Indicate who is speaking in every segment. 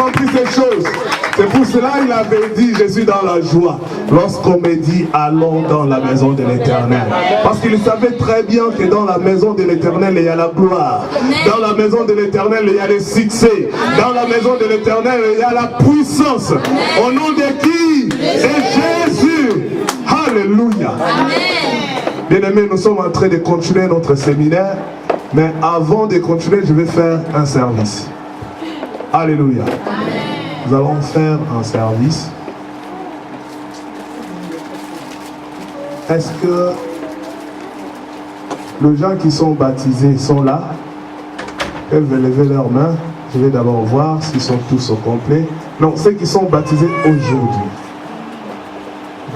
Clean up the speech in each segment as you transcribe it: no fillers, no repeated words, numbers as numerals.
Speaker 1: compris ces choses. C'est pour cela qu'il avait dit, je suis dans la joie, lorsqu'on me dit, allons dans la maison de l'Éternel. Parce qu'il savait très bien que dans la maison de l'Éternel, il y a la gloire. Dans la maison de l'Éternel, il y a le succès. Dans la maison de l'Éternel, il y a la puissance. Au nom de qui? De Jésus. Alléluia. Bien-aimés, nous sommes en train de continuer notre séminaire. Mais avant de continuer, je vais faire un service. Alléluia. Nous allons faire un service. Est-ce que les gens qui sont baptisés sont là? Ils peuvent lever leurs mains. Je vais d'abord voir s'ils sont tous au complet. Non, ceux qui sont baptisés aujourd'hui.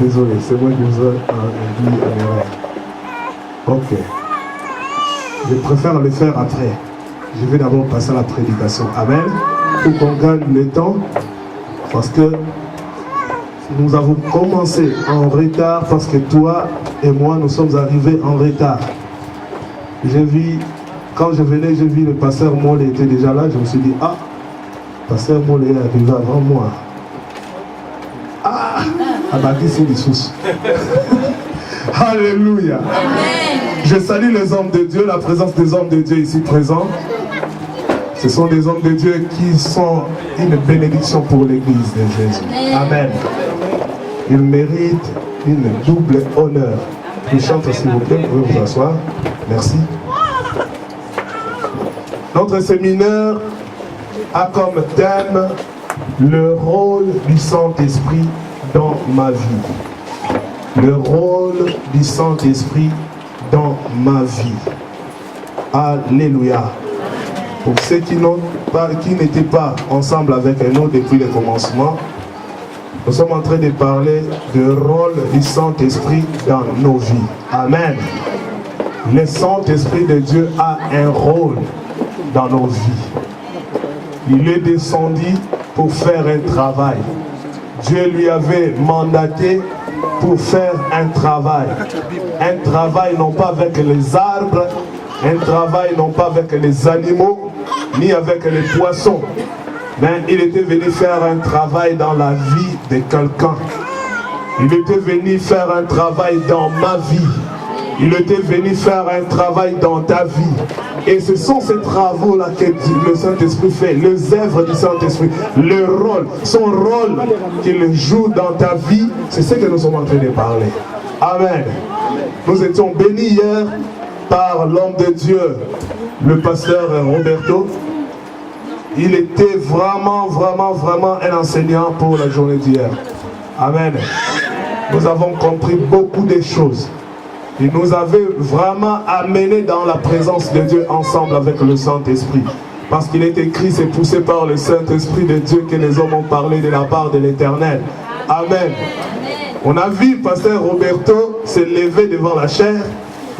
Speaker 1: Désolé, c'est moi qui vous ai dit en erreur. Ok. Je préfère le faire après. Je vais d'abord passer à la prédication. Amen. Pour qu'on gagne le temps. Parce que nous avons commencé en retard. Parce que toi et moi, nous sommes arrivés en retard. J'ai vu, quand je venais, j'ai vu le pasteur Molle était déjà là. Je me suis dit, ah, le pasteur Molle est arrivé avant moi. Ah, c'est des sous. Alléluia. Amen. Je salue les hommes de Dieu, la présence des hommes de Dieu ici présents. Ce sont des hommes de Dieu qui sont une bénédiction pour l'église de Jésus. Amen. Ils méritent une double honneur. Je chante s'il vous plaît, vous pouvez vous asseoir. Merci. Notre séminaire a comme thème le rôle du Saint-Esprit dans ma vie. Le rôle du Saint-Esprit dans ma vie. Alléluia. Pour ceux qui n'étaient pas ensemble avec nous depuis le commencement, nous sommes en train de parler du rôle du Saint-Esprit dans nos vies. Amen. Le Saint-Esprit de Dieu a un rôle dans nos vies. Il est descendu pour faire un travail. Dieu lui avait mandaté pour faire un travail. Un travail non pas avec les arbres, un travail non pas avec les animaux, ni avec les poissons. Mais il était venu faire un travail dans la vie de quelqu'un. Il était venu faire un travail dans ma vie. Il était venu faire un travail dans ta vie. Et ce sont ces travaux-là que le Saint-Esprit fait, les œuvres du Saint-Esprit, le rôle, son rôle qu'il joue dans ta vie, c'est ce que nous sommes en train de parler. Amen. Nous étions bénis hier par l'homme de Dieu, le pasteur Roberto. Il était vraiment un enseignant pour la journée d'hier. Amen. Nous avons compris beaucoup de choses. Il nous avait vraiment amené dans la présence de Dieu ensemble avec le Saint-Esprit. Parce qu'il est écrit, c'est poussé par le Saint-Esprit de Dieu que les hommes ont parlé de la part de l'Éternel. Amen. On a vu pasteur Roberto se lever devant la chair,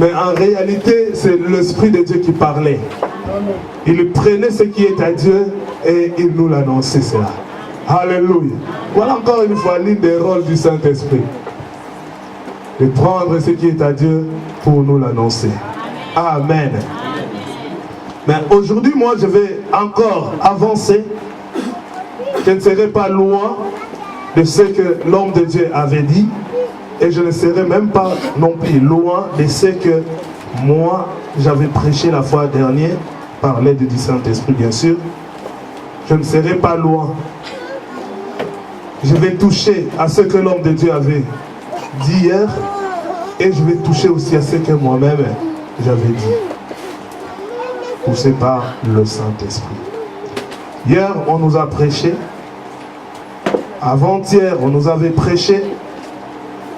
Speaker 1: mais en réalité, c'est l'Esprit de Dieu qui parlait. Il prenait ce qui est à Dieu et il nous l'annonçait cela. Alléluia. Voilà encore une fois l'une des rôles du Saint-Esprit. De prendre ce qui est à Dieu pour nous l'annoncer. Amen. Mais aujourd'hui, moi, je vais encore avancer. Je ne serai pas loin de ce que l'homme de Dieu avait dit. Et je ne serai même pas non plus loin de ce que moi, j'avais prêché la fois dernière, par l'aide du Saint-Esprit, bien sûr. Je ne serai pas loin. Je vais toucher à ce que l'homme de Dieu avait dit hier, et je vais toucher aussi à ce que moi-même j'avais dit, poussé par le Saint-Esprit. Hier, on nous a prêché. Avant-hier, on nous avait prêché.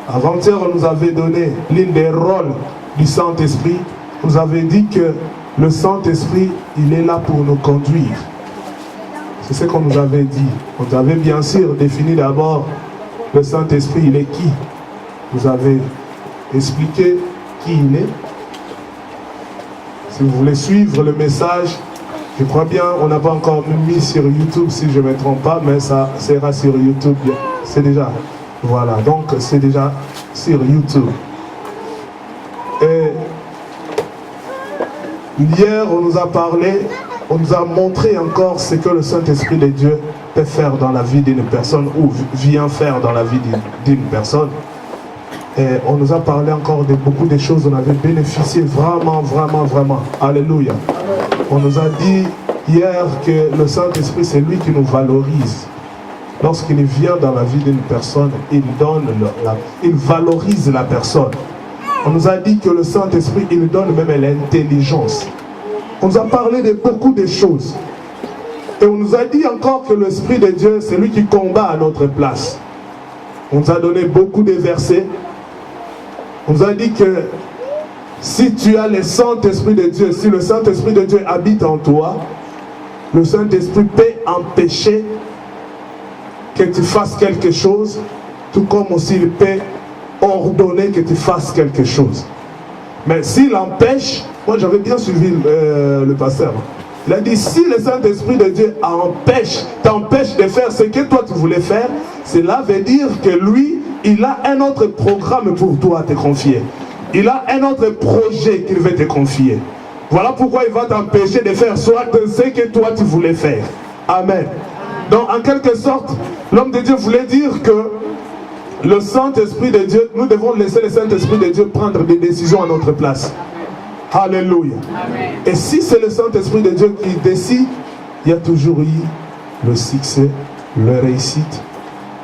Speaker 1: Avant-hier, on nous avait donné l'une des rôles du Saint-Esprit. On nous avait dit que le Saint-Esprit, il est là pour nous conduire. C'est ce qu'on nous avait dit. On nous avait bien sûr défini d'abord le Saint-Esprit, il est qui? Vous avez expliqué qui il est. Si vous voulez suivre le message, je crois bien, on n'a pas encore mis sur YouTube si je ne me trompe pas, mais ça sera sur YouTube. C'est déjà, voilà, donc c'est déjà sur YouTube. Et hier, on nous a parlé, on nous a montré encore ce que le Saint-Esprit de Dieu peut faire dans la vie d'une personne ou vient faire dans la vie d'une personne. Et on nous a parlé encore de beaucoup de choses, on avait bénéficié vraiment, vraiment, vraiment. Alléluia. On nous a dit hier que le Saint-Esprit, c'est lui qui nous valorise. Lorsqu'il vient dans la vie d'une personne, il valorise la personne. On nous a dit que le Saint-Esprit, il donne même l'intelligence. On nous a parlé de beaucoup de choses. Et on nous a dit encore que l'Esprit de Dieu, c'est lui qui combat à notre place. On nous a donné beaucoup de versets. On nous a dit que si tu as le Saint-Esprit de Dieu, si le Saint-Esprit de Dieu habite en toi, le Saint-Esprit peut empêcher que tu fasses quelque chose, tout comme aussi il peut ordonner que tu fasses quelque chose. Mais s'il empêche, moi j'avais bien suivi le pasteur, il a dit si le Saint-Esprit de Dieu t'empêche de faire ce que toi tu voulais faire, cela veut dire que lui, il a un autre programme pour toi à te confier. Il a un autre projet qu'il veut te confier. Voilà pourquoi il va t'empêcher de faire soit ce que toi tu voulais faire. Amen. Donc en quelque sorte, l'homme de Dieu voulait dire que le Saint-Esprit de Dieu, nous devons laisser le Saint-Esprit de Dieu prendre des décisions à notre place. Alléluia. Amen. Et si c'est le Saint-Esprit de Dieu qui décide, il y a toujours eu le succès, la réussite.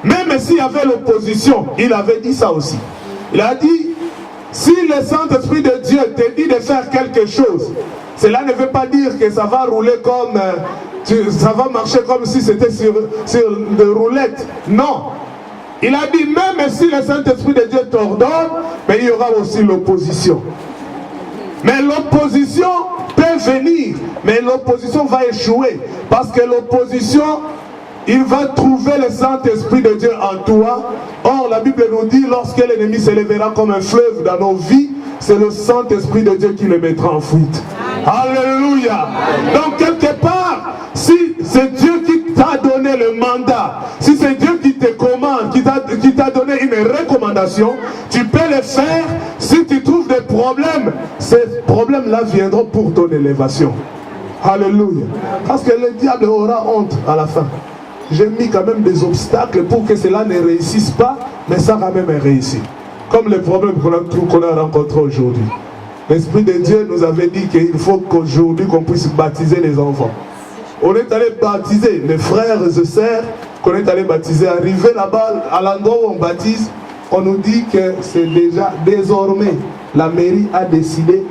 Speaker 1: Même s'il y avait l'opposition, il avait dit ça aussi. Il a dit, si le Saint-Esprit de Dieu te dit de faire quelque chose, cela ne veut pas dire que ça va rouler comme, ça va marcher comme si c'était sur des roulettes. Non. Il a dit, même si le Saint-Esprit de Dieu t'ordonne, mais il y aura aussi l'opposition. Mais l'opposition peut venir, mais l'opposition va échouer. Parce que l'opposition, il va trouver le Saint-Esprit de Dieu en toi. Or, la Bible nous dit, lorsque l'ennemi s'élèvera comme un fleuve dans nos vies, c'est le Saint-Esprit de Dieu qui le mettra en fuite. Alléluia. Donc, quelque part, si c'est Dieu qui t'a donné le mandat, si c'est Dieu qui te commande, qui t'a donné une recommandation, tu peux le faire. Si tu trouves des problèmes, ces problèmes-là viendront pour ton élévation. Alléluia. Parce que le diable aura honte à la fin. J'ai mis quand même des obstacles pour que cela ne réussisse pas, mais ça va même réussir. Comme le problème qu'on a rencontré aujourd'hui. L'Esprit de Dieu nous avait dit qu'il faut qu'aujourd'hui qu'on puisse baptiser les enfants. On est allé baptiser les frères et sœurs, qu'on est allé baptiser. Arrivé là-bas, à l'endroit où on baptise, on nous dit que c'est déjà désormais, la mairie a décidé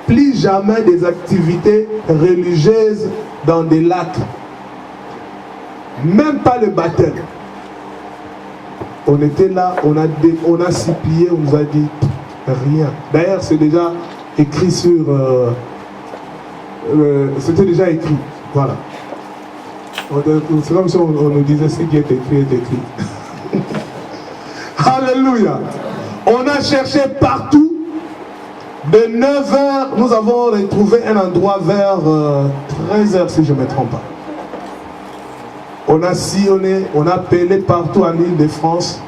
Speaker 1: plus jamais des activités religieuses dans des lacs. Même pas le baptême. On était là, on a supplié, on nous a dit rien. D'ailleurs, c'est déjà écrit sur... c'était déjà écrit. Voilà. C'est comme si on nous disait ce qui est écrit. Alléluia. On a cherché partout. De 9h, nous avons retrouvé un endroit vers 13h, si je ne me trompe pas. On a sillonné, on a appelé partout en Île-de-France.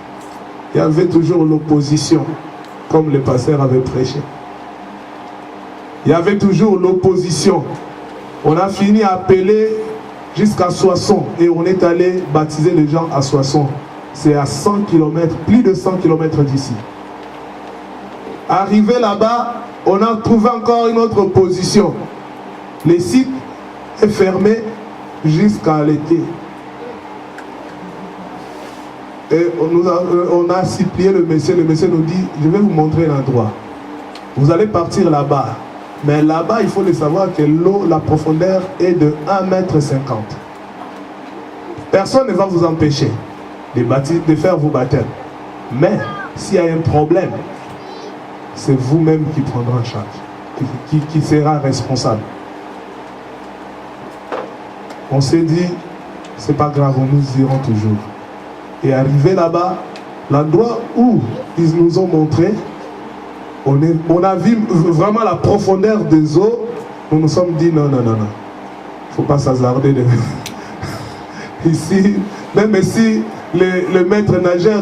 Speaker 1: Il y avait toujours l'opposition, comme le pasteur avait prêché. Il y avait toujours l'opposition. On a fini à appeler jusqu'à Soissons et on est allé baptiser les gens à Soissons. C'est à 100 km, plus de 100 km d'ici. Arrivé là-bas, on a trouvé encore une autre opposition. Le site est fermé jusqu'à l'été. Et on a supplié le monsieur nous dit, je vais vous montrer l'endroit. Vous allez partir là-bas. Mais là-bas, il faut le savoir que l'eau, la profondeur est de 1,50 m. Personne ne va vous empêcher de faire vos baptêmes. Mais s'il y a un problème, c'est vous-même qui prendrez en charge, qui sera responsable. On s'est dit, c'est pas grave, nous irons toujours. Et arrivé là-bas, l'endroit où ils nous ont montré, on a vu vraiment la profondeur des eaux. Nous nous sommes dit non. Il ne faut pas s'hasarder. Ici, même si le maître nageur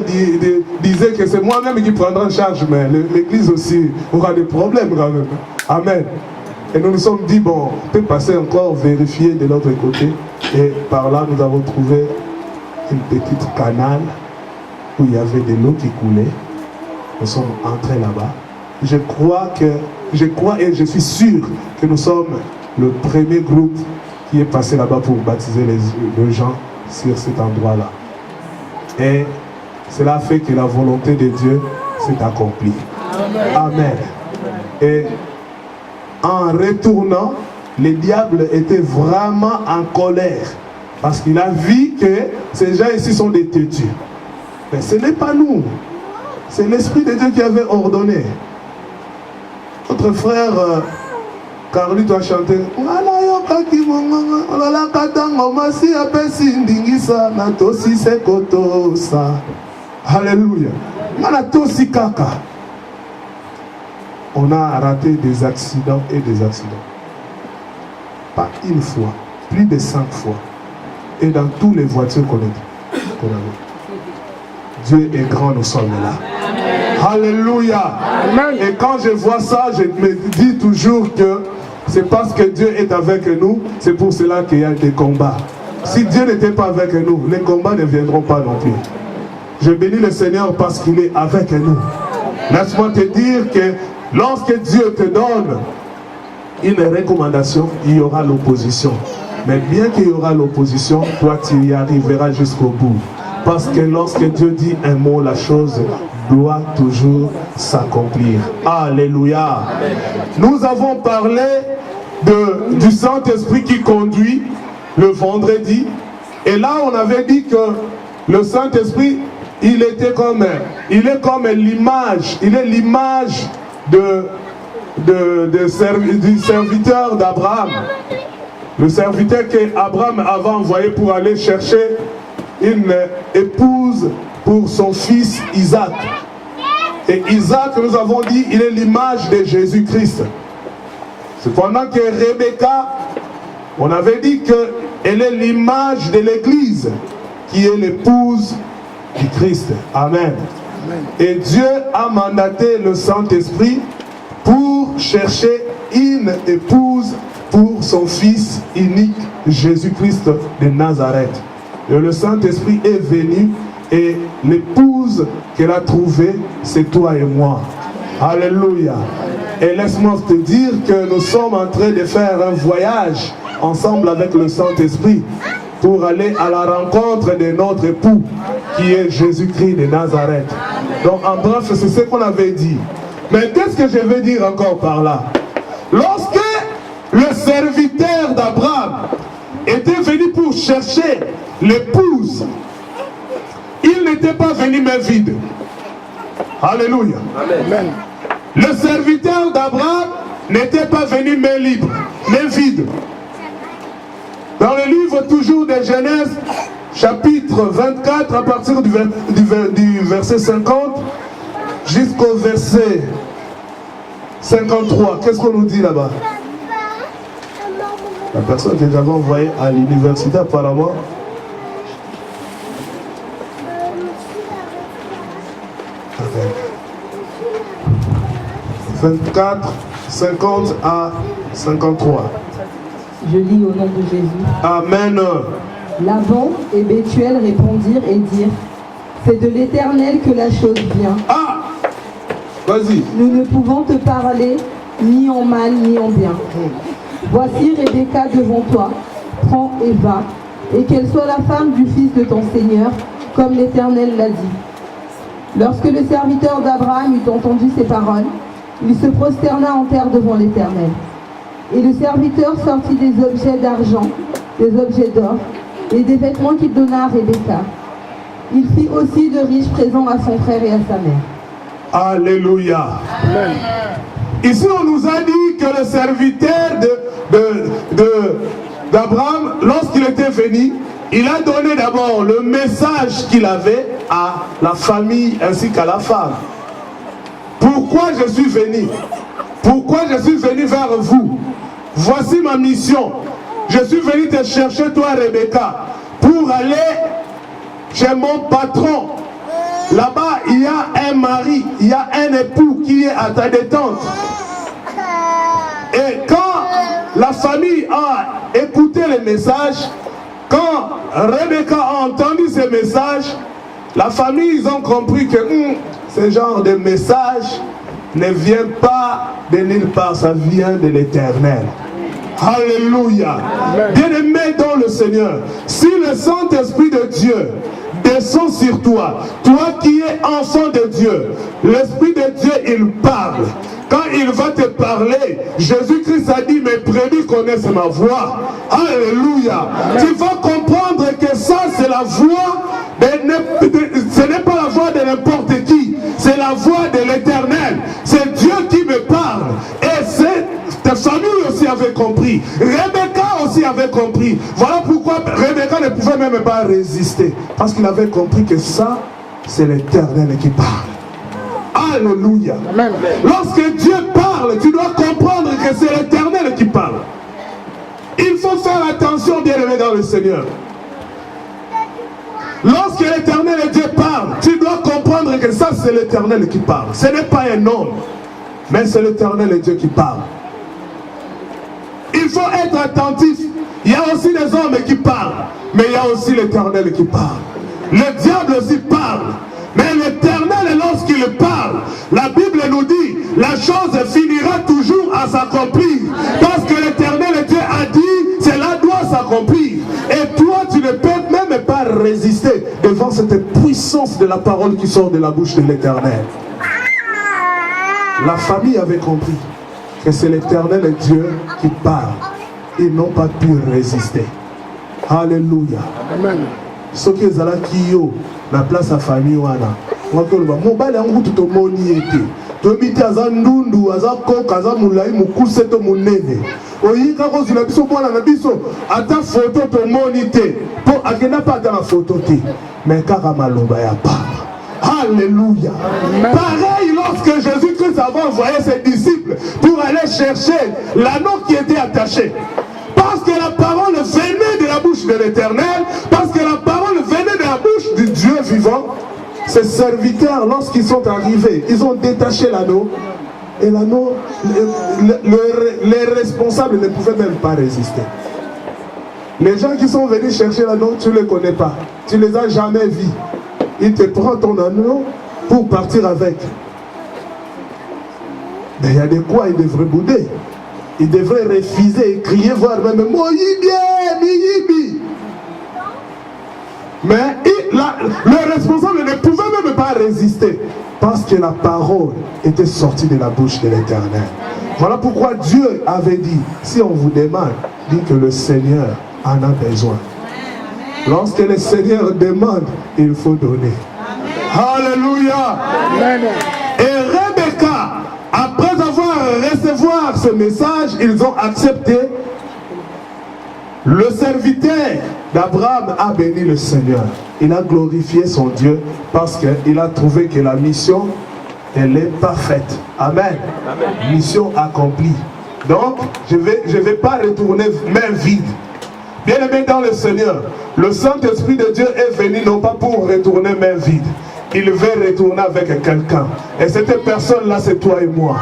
Speaker 1: disait que c'est moi-même qui prendrai en charge, mais l'église aussi aura des problèmes quand même. Amen. Et nous nous sommes dit, bon, on peut passer encore vérifier de l'autre côté. Et par là, nous avons trouvé une petite canal où il y avait de l'eau qui coulait. Nous sommes entrés là-bas. Je crois et je suis sûr que nous sommes le premier groupe qui est passé là-bas pour baptiser les gens sur cet endroit-là. Et cela fait que la volonté de Dieu s'est accomplie. Amen. Et en retournant, le diable était vraiment en colère parce qu'il a vu que ces gens ici sont des têtus. Mais ce n'est pas nous. C'est l'Esprit de Dieu qui avait ordonné. Notre frère Carlito a chanté. Alléluia. On a raté des accidents et des accidents. Pas une fois, plus de 5 fois. Et dans toutes les voitures qu'on avait. Dieu est grand, nous sommes là. Alléluia. Amen. Et quand je vois ça, je me dis toujours que c'est parce que Dieu est avec nous, c'est pour cela qu'il y a des combats. Si Dieu n'était pas avec nous, les combats ne viendront pas non plus. Je bénis le Seigneur parce qu'il est avec nous. Laisse-moi te dire que lorsque Dieu te donne une recommandation, il y aura l'opposition. Mais bien qu'il y aura l'opposition, toi tu y arriveras jusqu'au bout. Parce que lorsque Dieu dit un mot, la chose doit toujours s'accomplir. Alléluia. Nous avons parlé du Saint-Esprit qui conduit le vendredi. Et là, on avait dit que le Saint-Esprit, il est comme l'image. Il est l'image du serviteur d'Abraham. Le serviteur qu'Abraham avait envoyé pour aller chercher une épouse pour son fils Isaac. Et Isaac, nous avons dit, il est l'image de Jésus-Christ. Cependant que Rebecca, on avait dit qu'elle est l'image de l'Église, qui est l'épouse du Christ. Amen. Amen. Et Dieu a mandaté le Saint-Esprit pour chercher une épouse pour son fils unique, Jésus-Christ de Nazareth. Et le Saint-Esprit est venu et l'épouse qu'elle a trouvée, c'est toi et moi. Alléluia. Et laisse-moi te dire que nous sommes en train de faire un voyage ensemble avec le Saint-Esprit pour aller à la rencontre de notre époux qui est Jésus-Christ de Nazareth. Donc en bref, c'est ce qu'on avait dit. Mais qu'est-ce que je veux dire encore par là? Lorsque le serviteur d'Abraham était venu pour chercher l'épouse, il n'était pas venu main vide. Alléluia. Amen. Le serviteur d'Abraham n'était pas venu main libre, main vide. Dans le livre toujours de Genèse, chapitre 24, à partir du verset 50 jusqu'au verset 53, qu'est-ce qu'on nous dit là-bas? La personne que j'avais envoyée à l'université apparemment, 24, 50 à 53.
Speaker 2: Je lis au nom de Jésus.
Speaker 1: Amen.
Speaker 2: Laban et Bethuel répondirent et dirent: c'est de l'Éternel que la chose vient.
Speaker 1: Ah, vas-y.
Speaker 2: Nous ne pouvons te parler ni en mal ni en bien. Voici Rebecca devant toi, prends et va, et qu'elle soit la femme du fils de ton Seigneur, comme l'Éternel l'a dit. Lorsque le serviteur d'Abraham eut entendu ces paroles, il se prosterna en terre devant l'Éternel. Et le serviteur sortit des objets d'argent, des objets d'or, et des vêtements qu'il donna à Rebecca. Il fit aussi de riches présents à son frère et à sa mère.
Speaker 1: Alléluia. Amen. Ici, on nous a dit que le serviteur d'Abraham, lorsqu'il était venu, il a donné d'abord le message qu'il avait à la famille ainsi qu'à la femme. Pourquoi je suis venu? Pourquoi je suis venu vers vous? Voici ma mission. Je suis venu te chercher, toi, Rebecca, pour aller chez mon patron. Là-bas, il y a un mari, il y a un époux qui est à ta détente. Et quand la famille a écouté le message, Quand Rebecca a entendu ce message, la famille, ils ont compris que ce genre de message ne vient pas de nulle part, ça vient de l'Éternel. Alléluia. Bien-aimé dans le Seigneur, si le Saint-Esprit de Dieu descend sur toi, toi qui es enfant de Dieu, l'Esprit de Dieu, il parle. Quand il va te parler, Jésus-Christ a dit, mes brebis connaissent ma voix. Alléluia. Tu vas comprendre que ça, c'est la voix, ce n'est pas la voix de n'importe qui, c'est la voix de l'Éternel. C'est Dieu qui me parle. Et ta famille aussi avait compris. Rebecca aussi avait compris. Voilà pourquoi Rebecca ne pouvait même pas résister. Parce qu'il avait compris que ça, c'est l'Éternel qui parle. Alléluia. Amen. Lorsque Dieu parle, tu dois comprendre que c'est l'Éternel qui parle. Il faut faire attention, bien-aimé dans le Seigneur. Lorsque l'Éternel et Dieu parle, tu dois comprendre que ça, c'est l'Éternel qui parle. Ce n'est pas un homme, mais c'est l'Éternel et Dieu qui parle. Il faut être attentif. Il y a aussi des hommes qui parlent, mais il y a aussi l'Éternel qui parle. Le diable aussi parle. Mais l'Éternel, lorsqu'il parle, la Bible nous dit, la chose finira toujours à s'accomplir. Parce que l'Éternel Dieu a dit, cela doit s'accomplir. Et toi, tu ne peux même pas résister devant cette puissance de la parole qui sort de la bouche de l'Éternel. La famille avait compris que c'est l'Éternel Dieu qui parle. Ils n'ont pas pu résister. Alléluia. Amen. Ce qui est là, la place à famille, wana. Mobile a un tout moni été. Tomite aza ndundu, aza koka, aza mulai, mukuse to munene. Oyi kako zila biso mwana na biso, ata photo to monite. Po akena pas dans la photo te. Mais kaka maloba ya papa. Alléluia. Pareil lorsque Jésus-Christ avait envoyé ses disciples pour aller chercher l'anneau qui était attaché. Parce que la parole venait de la bouche de l'Éternel, parce que la parole venait de la bouche du Dieu vivant. Ces serviteurs, lorsqu'ils sont arrivés, ils ont détaché l'anneau. Et l'anneau, les responsables ne pouvaient même pas résister. Les gens qui sont venus chercher l'anneau, tu ne les connais pas. Tu ne les as jamais vus. Ils te prennent ton anneau pour partir avec. Mais il y a de quoi ils devraient bouder. Ils devraient refuser et crier, voir même mais le responsable ne pouvait même pas résister parce que la parole était sortie de la bouche de l'Éternel. Voilà pourquoi Dieu avait dit, si on vous demande, dit que le Seigneur en a besoin. Lorsque le Seigneur demande, il faut donner. Alléluia. Et Rebecca, après avoir recevoir ce message, ils ont accepté. Le serviteur d'Abraham a béni le Seigneur. Il a glorifié son Dieu parce qu'il a trouvé que la mission, elle est parfaite. Amen. Amen. Mission accomplie. Donc, je vais pas retourner main vide. Bien aimé dans le Seigneur, le Saint-Esprit de Dieu est venu non pas pour retourner main vide. Il veut retourner avec quelqu'un. Et cette personne-là, c'est toi et moi.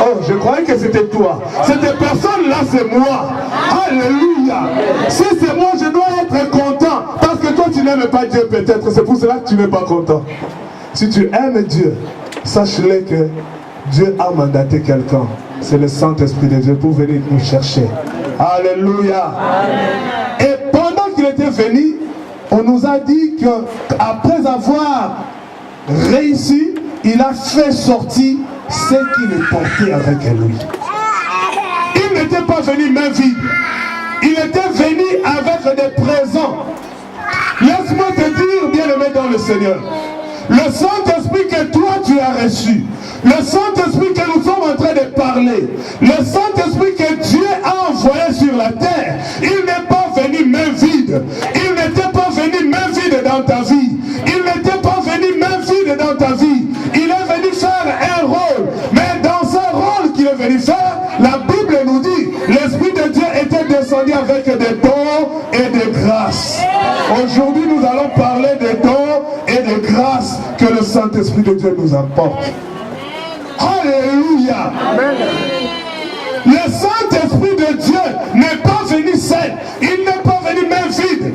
Speaker 1: Oh, je croyais que c'était toi. Cette personne-là, c'est moi. Alléluia. Si c'est moi, je dois être content. Parce que toi, tu n'aimes pas Dieu peut-être. C'est pour cela que tu n'es pas content. Si tu aimes Dieu, sache-le que Dieu a mandaté quelqu'un. C'est le Saint-Esprit de Dieu pour venir nous chercher. Alléluia. Et pendant qu'il était venu, on nous a dit qu'après avoir réussi, il a fait sortir ce qu'il portait avec lui. Il n'était pas venu main vide. Il était venu avec des présents. Laisse-moi te dire, bien-aimé dans le Seigneur, le Saint-Esprit que toi tu as reçu, le Saint-Esprit que nous sommes en train de parler, le Saint-Esprit que Dieu a envoyé sur la terre, il n'est pas venu main vide. Il n'était pas venu main vide dans ta vie. Il n'était pas venu main vide dans ta vie. Il est venu faire un rôle. Mais dans ce rôle qu'il est venu faire, la Bible nous dit, l'Esprit de Dieu était descendu avec des dons et des grâces. Aujourd'hui, nous allons parler des dons et des grâces que le Saint-Esprit de Dieu nous apporte. Alléluia. Amen. Le Saint-Esprit de Dieu n'est pas venu seul. Il n'est pas venu main vide.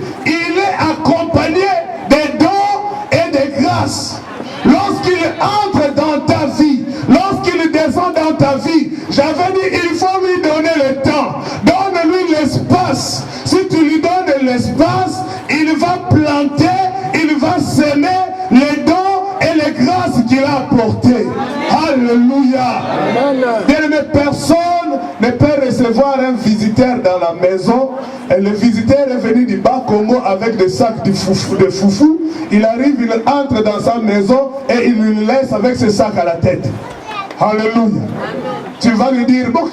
Speaker 1: J'avais dit, il faut lui donner le temps. Donne-lui l'espace. Si tu lui donnes l'espace, il va planter, il va s'aimer les dons et les grâces qu'il a apportées. Alléluia. Bien-aimé, personne ne peut recevoir un visiteur dans la maison. Et le visiteur est venu du Bas-Congo avec des sacs de foufou. Il arrive, il entre dans sa maison et il lui laisse avec ses sacs à la tête. Alléluia. Tu vas lui dire, bon,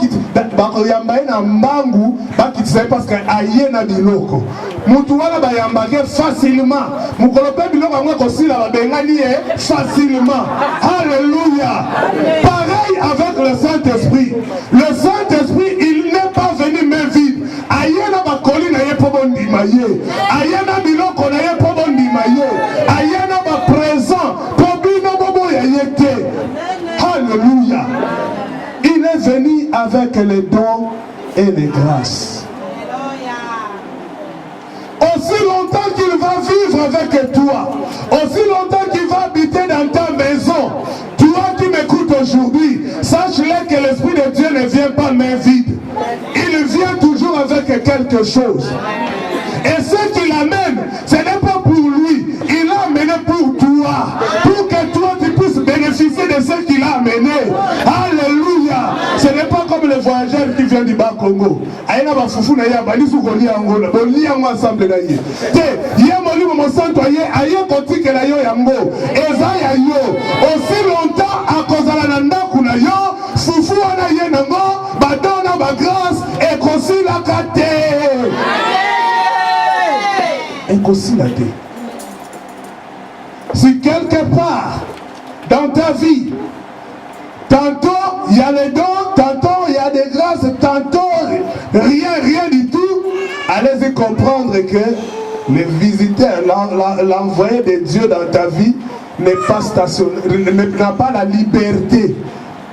Speaker 1: parce que ayena biloko. Mutuala bayambage facilement. Mukolope biloko amwe kosila babengani facilement. Alléluia. Pareil avec le Saint-Esprit. Le Saint-Esprit, il n'est pas venu main vide. Ayena bakoli na ye pobondi maye. Ayena biloko na ye pobondi maye. Ayena ba présent pobino bobo ya yete. Alléluia. Il est venu avec les dons et les grâces. Aussi longtemps qu'il va vivre avec toi, aussi longtemps qu'il va habiter dans ta maison, toi qui m'écoutes aujourd'hui, sache-le que l'Esprit de Dieu ne vient pas main vide. Il vient toujours avec quelque chose. Et ce qu'il amène, ce n'est pas pour lui, il l'a amené pour toi, pour que toi tu puisses bénéficier de ce qu'il a amené. Alléluia. Ce n'est pas comme le voyageur qui vient du Bas-Congo. Aïna ba foufou na ya ba lisu ko li angola, bo li ango ensemble na ye. Te, ye mo li mo santo ye, aye koti ke la yo yango. Eza ya yo. Aussi longtemps à kozala na ndaku na yo, foufou ana ye nango, ba dona ba grâce et kosi la kate. Si quelque part dans ta vie, tantôt il y a les dons, tantôt il y a des grâces, tantôt rien du tout, allez-y comprendre que le visiteur, l'envoyé de Dieu dans ta vie n'est pas stationnaire, n'a pas la liberté.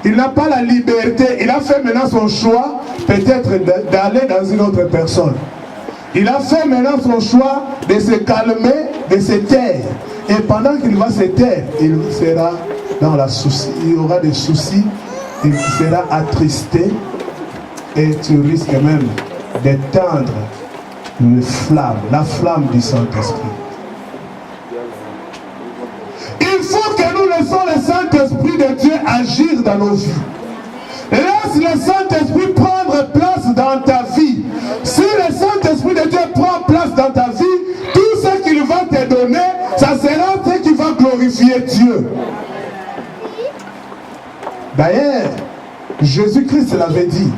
Speaker 1: Il n'a pas la liberté, il a fait maintenant son choix, peut-être d'aller dans une autre personne. Il a fait maintenant son choix de se calmer, de se taire. Et pendant qu'il va se taire, il sera dans la souci. Il y aura des soucis, il sera attristé et tu risques même d'éteindre la flamme du Saint-Esprit. Il faut que nous laissons le Saint-Esprit de Dieu agir dans nos vies. Laisse le Saint-Esprit prendre place dans ta vie. Si le Saint-Esprit de Dieu prend place dans ta vie, tout ce qu'il va te donner, ça sera ce qui va glorifier Dieu. D'ailleurs, Jésus-Christ l'avait dit,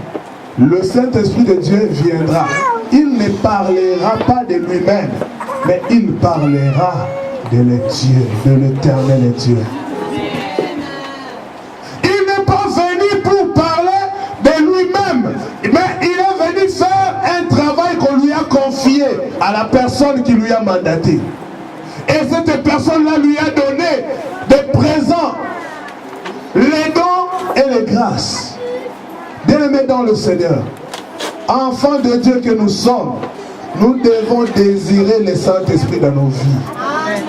Speaker 1: le Saint-Esprit de Dieu viendra. Il ne parlera pas de lui-même, mais il parlera de Dieu, de l'Éternel Dieu. Mais il est venu faire un travail qu'on lui a confié à la personne qui lui a mandaté. Et cette personne-là lui a donné des présents, les dons et les grâces. Bien-aimés dans le Seigneur, enfants de Dieu que nous sommes, nous devons désirer le Saint-Esprit dans nos vies. Amen.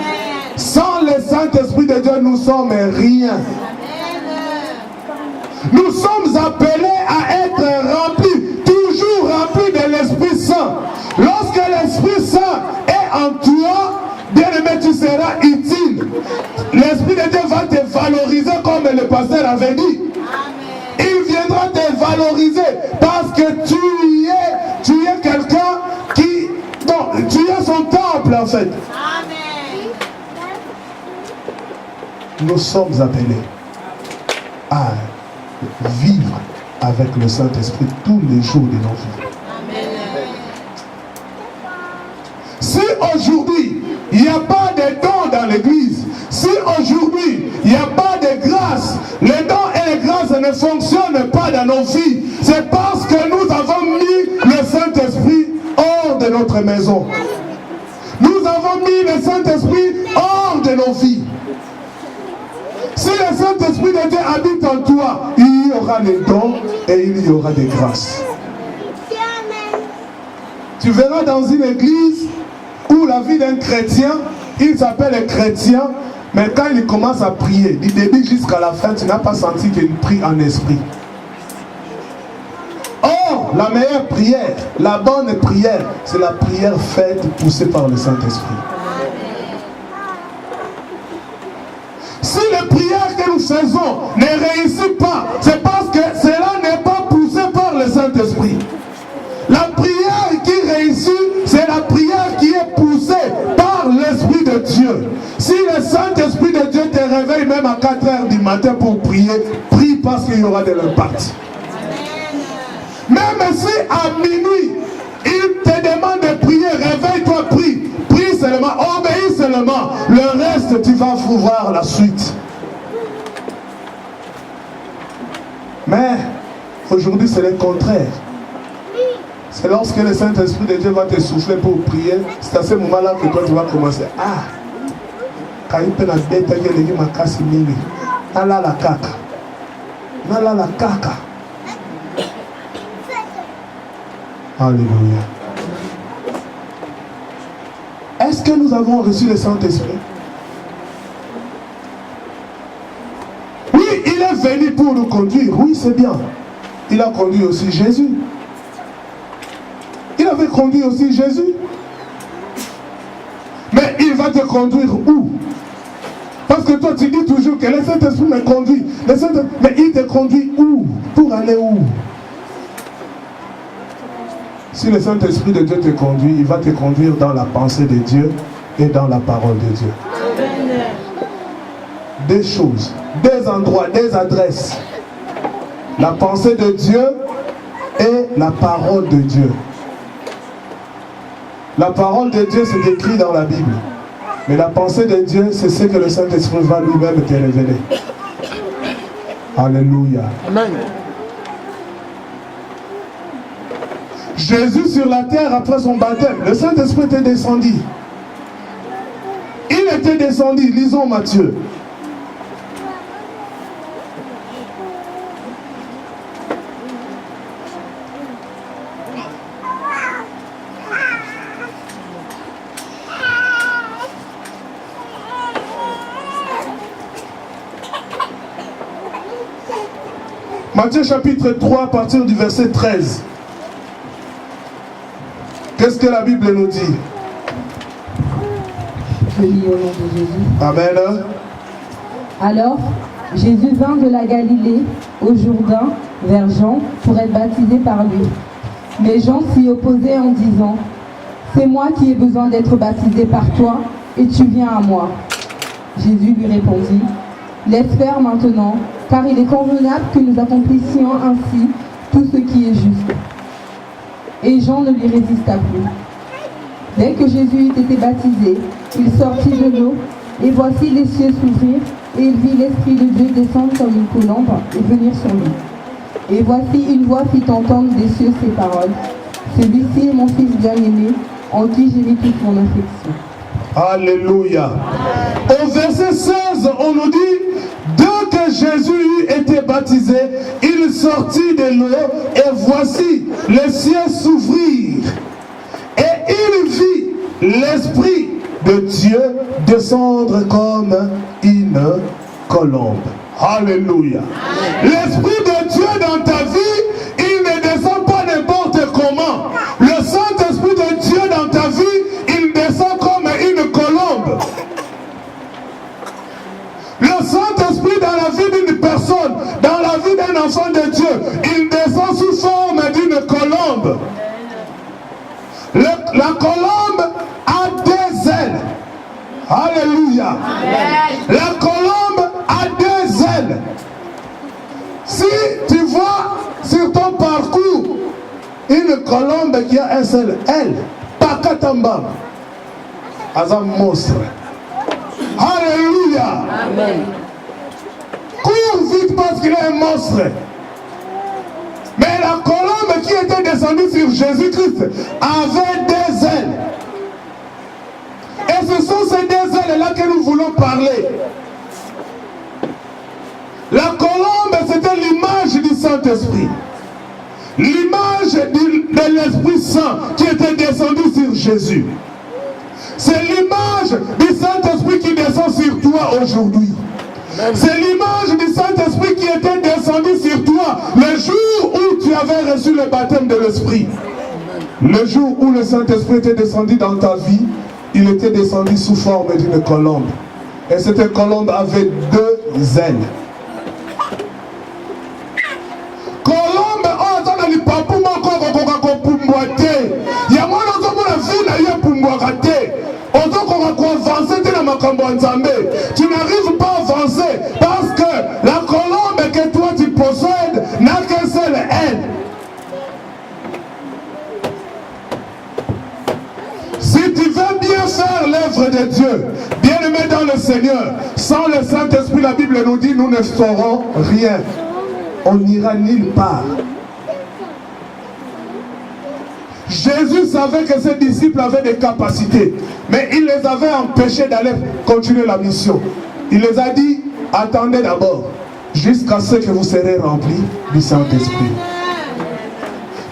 Speaker 1: Sans le Saint-Esprit de Dieu, nous sommes rien. Nous sommes appelés à être remplis, toujours remplis de l'Esprit Saint. Lorsque l'Esprit Saint est en toi, bien-aimé, tu seras utile. L'Esprit de Dieu va te valoriser comme le pasteur avait dit. Amen. Il viendra te valoriser parce que tu es quelqu'un qui... Non, tu es son temple en fait. Amen. Nous sommes appelés à vivre avec le Saint-Esprit tous les jours de nos vies. Amen. Si aujourd'hui il n'y a pas de dons dans l'église, si aujourd'hui il n'y a pas de grâce, les dons et les grâces ne fonctionnent pas dans nos vies, c'est parce que nous avons mis le Saint-Esprit hors de notre maison. Nous avons mis le Saint-Esprit hors de nos vies. Si le Saint-Esprit de Dieu habite en toi, il y aura les dons et il y aura des grâces. Tu verras dans une église où la vie d'un chrétien, il s'appelle chrétien, mais quand il commence à prier, du début jusqu'à la fin, tu n'as pas senti qu'il prie en esprit. la meilleure prière, la bonne prière, c'est la prière faite, poussée par le Saint-Esprit. Si les prières que nous faisons ne réussissent pas, c'est parce que cela n'est pas poussé par le Saint-Esprit. La prière qui réussit, c'est la prière qui est poussée par l'Esprit de Dieu. Si le Saint-Esprit de Dieu te réveille même à 4 heures du matin pour prier, prie parce qu'il y aura de l'impact. Même si à minuit, il te demande de prier, réveille-toi, prie. Prie seulement, obéis seulement. Le reste, tu vas voir la suite. Mais aujourd'hui, c'est le contraire. C'est lorsque le Saint-Esprit de Dieu va te souffler pour prier, c'est à ce moment-là que toi tu vas commencer. Ah, quand il peut la détailler, il dit ma casse mingi. Nala la caca. Nala la caca. Alléluia. Est-ce que nous avons reçu le Saint-Esprit? Oui, il est venu pour nous conduire. Oui, c'est bien. Il a conduit aussi Jésus. Il avait conduit aussi Jésus. Mais il va te conduire où? Parce que toi tu dis toujours que le Saint-Esprit me conduit. Mais il te conduit où? Pour aller où? Si le Saint-Esprit de Dieu te conduit, il va te conduire dans la pensée de Dieu et dans la parole de Dieu. Des choses, des endroits, des adresses. La pensée de Dieu et la parole de Dieu. La parole de Dieu, c'est écrit dans la Bible. Mais la pensée de Dieu, c'est ce que le Saint-Esprit va lui-même te révéler. Alléluia. Amen. Jésus sur la terre, après son baptême, le Saint-Esprit était descendu. Il était descendu, lisons Matthieu. Matthieu chapitre 3, à partir du verset 13. Qu'est-ce que la Bible nous dit?
Speaker 2: Je lis au nom de Jésus.
Speaker 1: Amen.
Speaker 2: Alors, Jésus vint de la Galilée au Jourdain vers Jean pour être baptisé par lui. Mais Jean s'y opposait en disant: c'est moi qui ai besoin d'être baptisé par toi, et tu viens à moi. Jésus lui répondit: laisse faire maintenant, car il est convenable que nous accomplissions ainsi tout ce qui est juste. Et Jean ne lui résista plus. Dès que Jésus eut été baptisé, il sortit de l'eau, et voici les cieux s'ouvrir, et il vit l'Esprit de Dieu descendre comme une colombe et venir sur lui. Et voici une voix fit entendre des cieux ces paroles: celui-ci est mon Fils bien-aimé, en qui j'ai mis toute mon affection.
Speaker 1: Alléluia. Au verset 16, on nous dit: dès que Jésus eut été baptisé, il sortit de l'eau, et voici les cieux s'ouvrirent. Et il vit l'Esprit de Dieu descendre comme une colombe. Alléluia. L'Esprit de Dieu dans ta vie, il ne descend pas n'importe comment. Le Saint-Esprit de Dieu dans ta vie, il descend comme une colombe. Le Saint-Esprit dans la vie d'une personne, dans la vie d'un enfant de Dieu, il descend sous forme d'une colombe. La colombe a deux ailes. Alléluia. Amen. La colombe a deux ailes. Si tu vois sur ton parcours une colombe qui a un seul aile, pakatamba, as un monstre. Alléluia. Amen. Cours vite parce qu'il est un monstre. Mais la colombe qui était descendue sur Jésus-Christ avait deux ailes. Et ce sont ces deux ailes-là que nous voulons parler. La colombe, c'était l'image du Saint-Esprit. L'image de l'Esprit Saint qui était descendu sur Jésus. C'est l'image du Saint-Esprit qui descend sur toi aujourd'hui. C'est l'image du Saint-Esprit qui était descendu sur toi le jour où tu avais reçu le baptême de l'Esprit. Le jour où le Saint-Esprit était descendu dans ta vie, il était descendu sous forme d'une colombe. Et cette colombe avait 2 ailes. Colombe, oh, ça n'a pas pour moi qu'on pumboité. Il y a moi dans la vie, il y a pumboité. Tu n'arrives pas à avancer parce que la colombe que toi tu possèdes n'a qu'un seul aile. Si tu veux bien faire l'œuvre de Dieu, bien aimé dans le Seigneur, sans le Saint-Esprit, la Bible nous dit, nous ne ferons rien. On n'ira nulle part. Jésus savait que ses disciples avaient des capacités, mais il les avait empêchés d'aller continuer la mission. Il les a dit, attendez d'abord, jusqu'à ce que vous serez remplis du Saint-Esprit.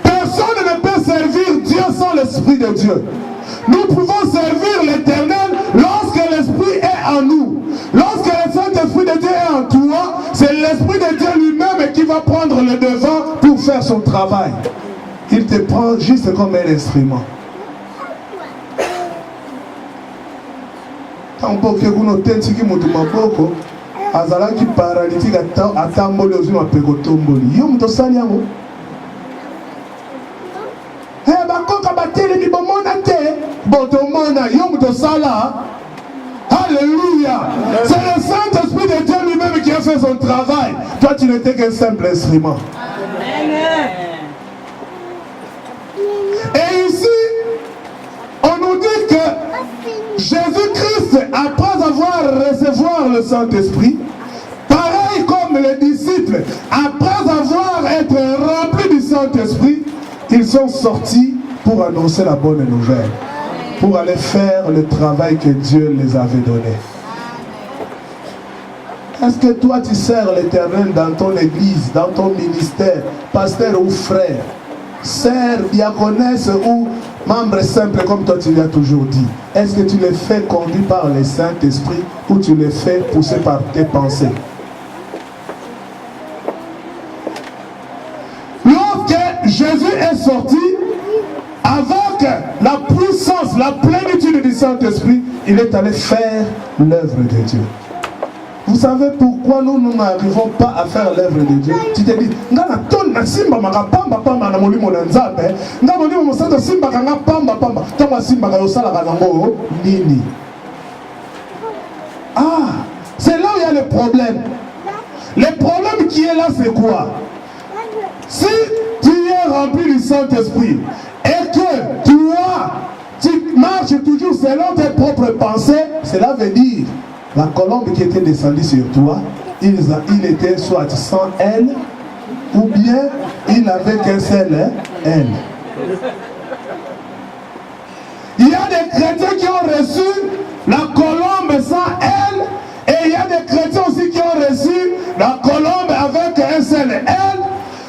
Speaker 1: Personne ne peut servir Dieu sans l'Esprit de Dieu. Nous pouvons servir l'Éternel lorsque l'Esprit est en nous. Lorsque le Saint-Esprit de Dieu est en toi, c'est l'Esprit de Dieu lui-même qui va prendre le devant pour faire son travail. Il te prend juste comme un instrument. Tant que vous n'avez pas azalaki paralytique atamboli ozuma pekotomboli yo muto sali yango bakoka batelemi bomona te botomona yo muto sala. Alléluia. C'est le Saint-Esprit de Dieu lui-même qui a fait son travail. Toi tu n'étais qu'un simple instrument. Amen. Et ici, on nous dit que Jésus-Christ, après avoir recevoir le Saint-Esprit, pareil comme les disciples, après avoir été remplis du Saint-Esprit, ils sont sortis pour annoncer la bonne nouvelle, pour aller faire le travail que Dieu les avait donné. Est-ce que toi tu sers l'Éternel dans ton église, dans ton ministère, pasteur ou frère? Sœur, diaconesse ou membre simple comme toi tu l'as toujours dit, est-ce que tu les fais conduire par le Saint-Esprit ou tu les fais pousser par tes pensées? Lorsque Jésus est sorti, avec la puissance, la plénitude du Saint-Esprit, il est allé faire l'œuvre de Dieu. Vous savez pourquoi nous n'arrivons pas à faire l'œuvre de Dieu? Tu te dis, ah, c'est là où il y a le problème. Le problème qui est là, c'est quoi? Si tu es rempli du Saint-Esprit et que tu marches toujours selon tes propres pensées, cela veut dire la colombe qui était descendue sur toi, il était soit sans aile, ou bien il n'avait qu'un seul aile. Il y a des chrétiens qui ont reçu la colombe sans aile, et il y a des chrétiens aussi qui ont reçu la colombe avec un seul aile,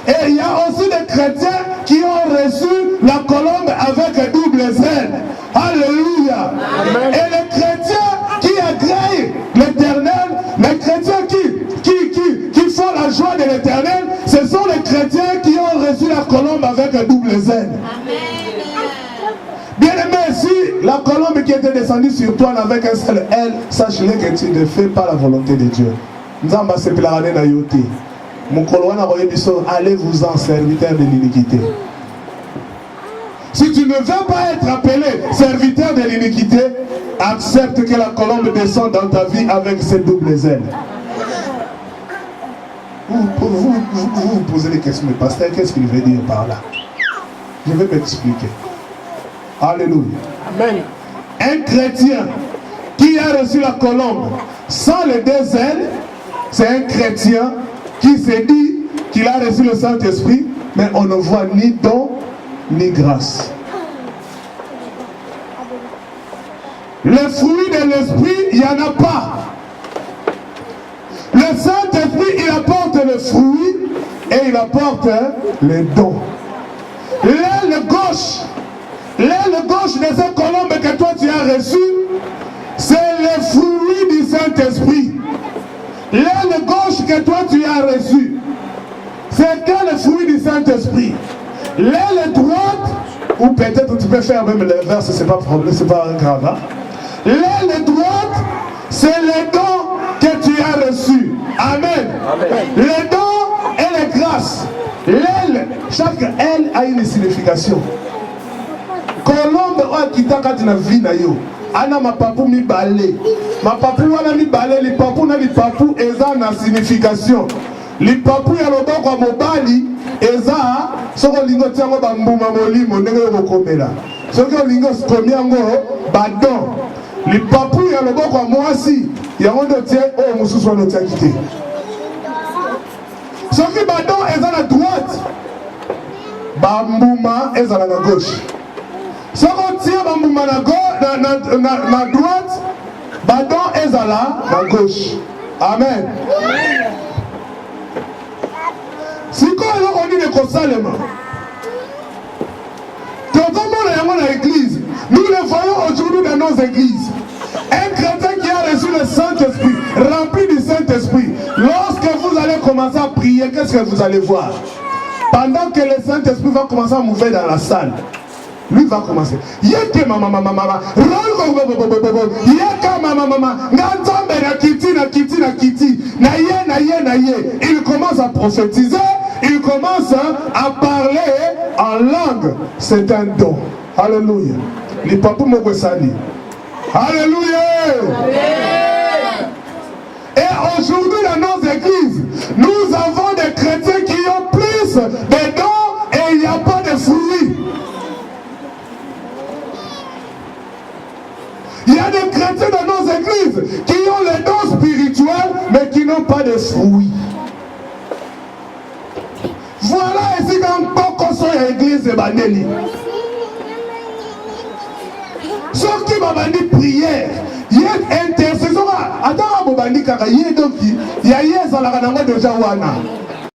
Speaker 1: et il y a aussi des chrétiens qui ont reçu la colombe avec double aile. Alléluia. Amen. Et les chrétiens qui agréent l'Éternel, les chrétiens qui font la joie de l'Éternel, ce sont les chrétiens qui ont reçu la colombe avec un double aile. Bien aimé, si la colombe qui était descendue sur toi n'avait qu'un seul aile, sache-le que tu ne fais pas la volonté de Dieu. Allez-vous-en, serviteur de l'iniquité. Si tu ne veux pas être appelé serviteur de l'iniquité, accepte que la colombe descende dans ta vie avec ses doubles ailes. Vous posez des questions, mais pasteur, qu'est-ce qu'il veut dire par là? Je vais m'expliquer. Alléluia. Amen. Un chrétien qui a reçu la colombe sans les deux ailes, c'est un chrétien qui s'est dit qu'il a reçu le Saint-Esprit, mais on ne voit ni don ni grâce. Le fruit de l'esprit, il n'y en a pas. Le Saint-Esprit, il apporte le fruit et il apporte les dons. L'aile gauche de cette colombe que toi tu as reçu, c'est le fruit du Saint-Esprit. L'aile que toi tu as reçu, c'est quel fruit du Saint-Esprit? L'aile droite, ou peut-être tu peux faire même l'inverse, c'est pas problème, c'est pas grave. Hein? L'aile droite, c'est les dons que tu as reçus. Amen. Amen. Les dons et les grâces. L'aile, chaque aile a une signification. Colombe oakitaka tina vie na yo. Ana mapapu mi balé. Mapapu wana mi balé, li papu na li papu eza na signification. Li papu ya loboko ya mobali eza soko lingo tiango bambuma molimo ndenge yo komela. Soko lingo komi yango badon. Li papu ya loboko ya mwasi yango ndo tie o mususu wana tia kite. Soki badon eza na droite, bambuma eza na gauche. Soko tie bambuma na droite, badon eza na gauche. Amen. Si on dit le consalement, l'église, nous le voyons aujourd'hui dans nos églises. Un chrétien qui a reçu le Saint-Esprit, rempli du Saint-Esprit, lorsque vous allez commencer à prier, qu'est-ce que vous allez voir? Pendant que le Saint-Esprit va commencer à mouver dans la salle, lui va commencer. Yeke mama mama mama, yeka mama mama, nganzambe na kiti na kiti na kiti, na ye. Il commence à prophétiser, il commence à parler en langue. C'est un don. Alléluia. Les papous m'ont sali. Alléluia. Et aujourd'hui dans nos églises, nous avons des chrétiens qui ont plus de dons et il n'y a pas de fruits. Il y a des chrétiens dans nos églises qui ont les dons spirituels mais qui n'ont pas de fruits. Voilà ici quand Boko soit l'église de Bandeli. Sauf qui m'a dit prière, il y a intercession. Attends, Bobandi Kaka, il y a donc il y a Yesalango déjà Wana.